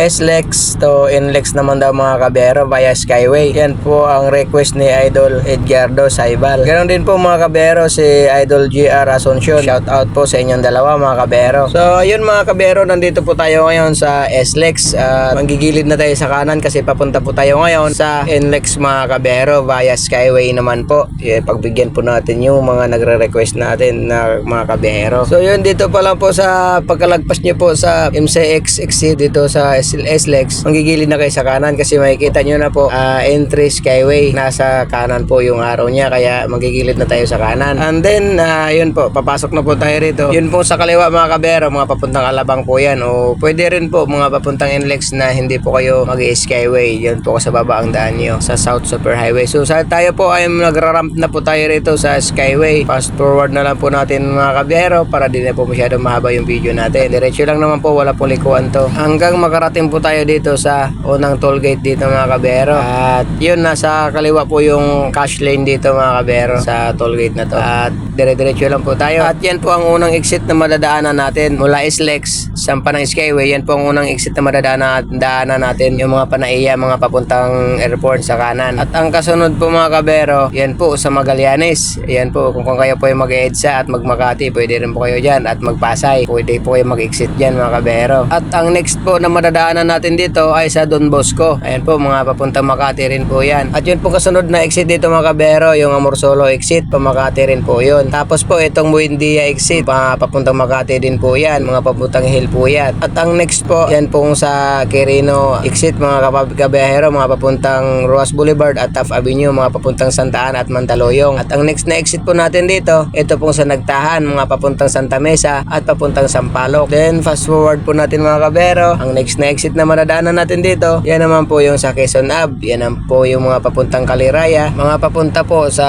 SLEX to NLEX naman daw mga kabero via Skyway. Yan po ang request ni Idol Edgardo Saibal. Ganon din po mga kabero si Idol GR Asuncion. Shout out po sa inyong dalawa mga kabero. So ayun mga kabero, nandito po tayo ngayon sa SLEX. Manggigilid na tayo sa kanan kasi papunta po tayo ngayon sa NLEX mga kabero via Skyway naman po. Pagbigyan po natin yung mga nagre-request natin na mga kabero. So yun, dito pa lang po sa pagkalagpas nyo po sa MCX exit dito sa SLEX, manggigilid na kayo sa kanan kasi makikita nyo na po entry Skyway. Nasa kanan po yung araw niya kaya manggigilid na tayo sa kanan. And then yun po, papasok na po tayo rito. Yun po sa kaliwa mga kabero, mga papuntang Alabang po yan, o pwede rin po mga papuntang NLEX na hindi po kayo mag-Skyway. Yun po sa baba ang daan nyo sa South Superhighway. So sa tayo po ay nagra-ramp na po tayo rito sa Skyway. Fast forward na lang po natin mga kabero para di na po masyadong mahaba yung video natin. Diretso lang naman po, wala pong likuan to hanggang makarating po tayo dito sa unang toll gate dito mga kabero. At yun, nasa kaliwa po yung cash lane dito mga kabero sa toll gate na to. At dire-diretso lang po tayo. At yan po ang unang exit na madadaanan natin mula SLEX sampa ng Skyway. Yan po ang unang exit na madadaanan natin, yung mga Panaiya, mga papuntang airport sa kanan. At ang kasunod po mga kabero, yan po sa Magallanes. Yan po, kung kayo po yung mag-EDSA at mag-Makati, pwede rin po kayo dyan. At mag-Pasay, pwede po kayo mag-exit dyan mga kabero. At ang next po na madadaanan natin dito ay sa Don Bosco. Ayan po, mga papuntang Makati rin po yan. At yun po kasunod na exit dito mga kabero, yung Amorsolo exit, pa Makati rin po yun. Tapos po itong Buendia exit, papuntang Makati din po yan, mga papuntang Hill po yan. At ang next po, yan pong sa Quirino exit mga kabiyahero, mga papuntang Roas Boulevard at Taft Avenue, mga papuntang Santa Ana at Mandaluyong. At ang next na exit po natin dito, ito pong sa Nagtahan, mga papuntang Santa Mesa at papuntang Sampaloc. Then fast forward po natin mga kabero, ang next na exit na madadaanan natin dito, yan naman po yung sa Quezon Ave. Yan naman po yung mga papuntang Caliraya, mga papunta po sa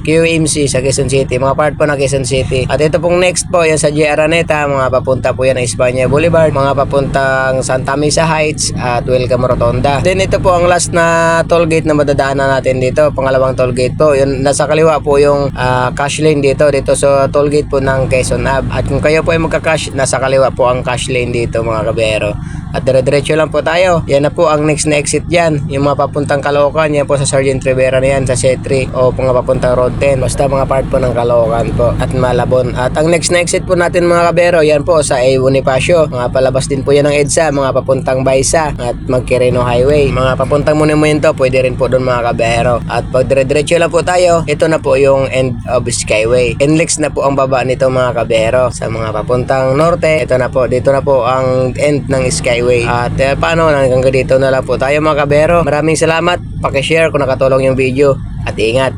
QMC sa Quezon City, mga part po ng Quezon City. At ito pong next po, yan sa J. Araneta, mga papunta po yan ng Espanya Boulevard, mga papuntang Santa Mesa Heights at Welcome Rotonda. Then ito po ang last na toll gate na madadaanan natin dito, pangalawang toll gate po. Yun, nasa kaliwa po yung cash lane dito sa toll gate po ng Quezon Ave. At kung kayo po ay magka-cash, nasa kaliwa po ang cash lane dito mga kabero. At dire-diretso lang po tayo. Yan na po ang next na exit dyan. Yung mga papuntang Caloocan, yan po sa Sergeant Rivera na yan, sa C3 o mga papuntang Road 10. Basta mga part po ng Caloocan po at Malabon. At ang next na exit po natin mga kabero, yan po sa A. Bonifacio. Mga palabas din po yan ng EDSA, mga papuntang Baisa at Magquirino Highway. Mga papuntang Monumento, pwede rin po doon mga kabero. At pag dire-diretso lang po tayo, ito na po yung end of Skyway. NLEX na po ang baba nito mga kabero. Sa mga papuntang Norte, ito na po, dito na po ang end ng Skyway. At paano, hanggang dito na lang po tayo mga kabero. Maraming salamat, pakishare kung nakatulong yung video at ingat.